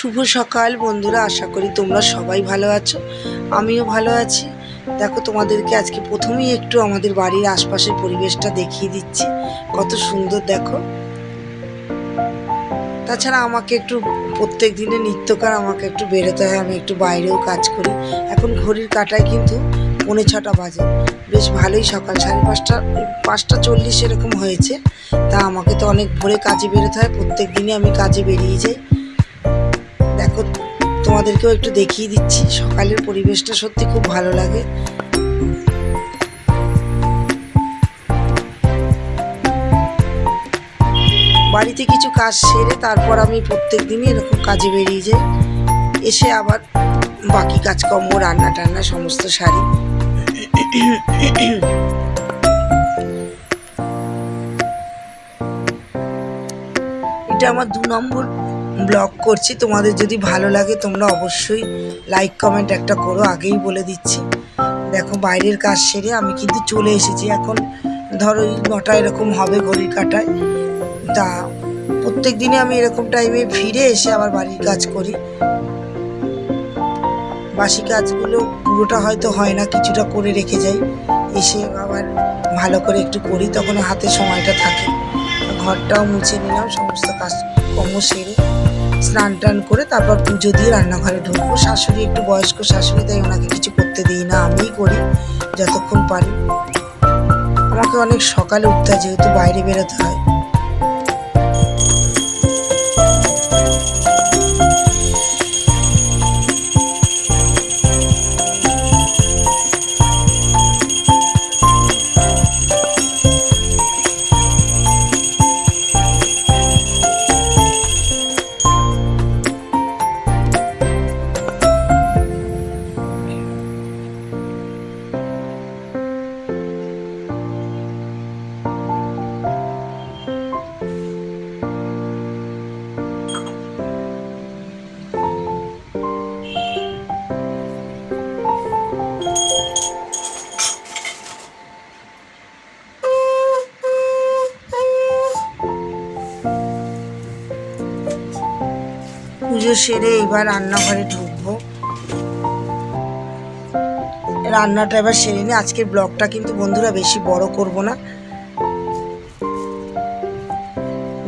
শুভ সকাল বন্ধুরা, আশা করি তোমরা সবাই ভালো আছো। আমিও ভালো আছি। দেখো, তোমাদেরকে আজকে প্রথমেই একটু আমাদের বাড়ির আশপাশের পরিবেশটা দেখিয়ে দিচ্ছি। কত সুন্দর দেখো। তাছাড়া আমাকে একটু প্রত্যেক দিনে নিত্যকার আমাকে একটু বেরোতে হয়, আমি একটু বাইরেও কাজ করি। এখন ঘড়ির কাঁটায় কিন্তু 6:45 বাজে। বেশ ভালোই সকাল, 5:40 এরকম হয়েছে। তা আমাকে তো অনেক ভোরে কাজে বেরোতে হয়, প্রত্যেক দিনই আমি কাজে বেরিয়ে যাই। দেখো, তোমাদেরকেও একটু দেখিয়ে দিচ্ছি। সকালের পরিবেশটা সত্যি খুব ভালো লাগে। বাড়িতে কিছু কাজ সেরে তারপর আমি প্রত্যেক দিনই এরকম কাজে বেরিয়ে যাই। এসে আবার বাকি কাজকর্ম, রান্না টান্না সমস্ত সারি। এটা আমার 2 নম্বর ব্লগ করছি। তোমাদের যদি ভালো লাগে তোমরা অবশ্যই লাইক কমেন্ট একটা করো, আগেই বলে দিচ্ছি। দেখো, বাইরের কাজ সেরে আমি কিন্তু চলে এসেছি। এখন ধরো 9টা এরকম হবে ঘড়ির কাঁটায়। তা প্রত্যেক দিনে আমি এরকম টাইমে ফিরে এসে আবার বাড়ির কাজ করি। বাসি কাজগুলো পুরোটা হয়তো হয় না, কিছুটা করে রেখে যাই। এসে আবার ভালো করে একটু করি, তখন হাতে সময়টা থাকে। ঘরটাও মুছে নিলাম, সমস্ত কাজকর্ম সেরে স্নান টান করে তারপর পুজো দিয়ে রান্নাঘরে ঢুকবো। শাশুড়ি একটু বয়স্ক শাশুড়ি, তাই ওনাকে কিছু করতে দিই না, আমিই করি যতক্ষণ পারি। আমাকে অনেক সকালে উঠতে হয়, যেহেতু বাইরে বেরোতে হয়। পুজো সেরে এবার রান্নাঘরে ঢুকবো। রান্নাটা এবার সেরে নিই। আজকের ব্লগটা কিন্তু বন্ধুরা বেশি বড় করব না।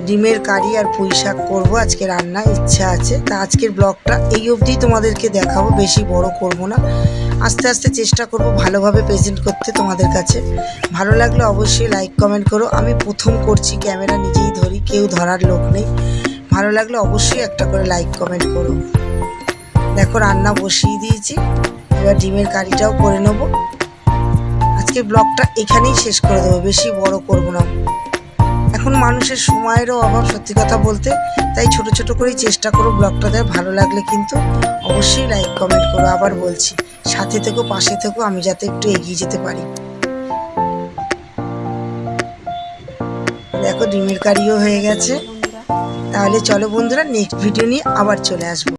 ডিমের কারি আর পুঁই শাক করবো আজকে রান্না, ইচ্ছা আছে। তা আজকের ব্লগটা এই অবধি তোমাদেরকে দেখাবো, বেশি বড় করব না। আস্তে আস্তে চেষ্টা করব ভালোভাবে প্রেজেন্ট করতে তোমাদের কাছে। ভালো লাগলে অবশ্যই লাইক কমেন্ট করো। আমি প্রথম করছি, ক্যামেরা নিজেই ধরি, কেউ ধরার লোক নেই। ভালো লাগলে অবশ্যই একটা করে লাইক কমেন্ট করো। দেখো, রান্না বসিয়ে দিয়েছি, এবার ডিমের কারিটাও করে নেব। আজকের ব্লগটা এখানেই শেষ করে দেবো, বেশি বড় করব না। এখন মানুষের সময়েরও অভাব, সত্যি কথা বলতে। তাই ছোট ছোট করেই চেষ্টা করো ব্লগটা দেওয়ার। ভালো লাগলে কিন্তু অবশ্যই লাইক কমেন্ট করো। আবার বলছি, সাথে থেকো, পাশে থেকো, আমি যাতে একটু এগিয়ে যেতে পারি। দেখো, ডিমের কারিও হয়ে গেছে। তাহলে চলো বন্ধুরা, নেক্সট ভিডিও নিয়ে আবার চলে আসবো।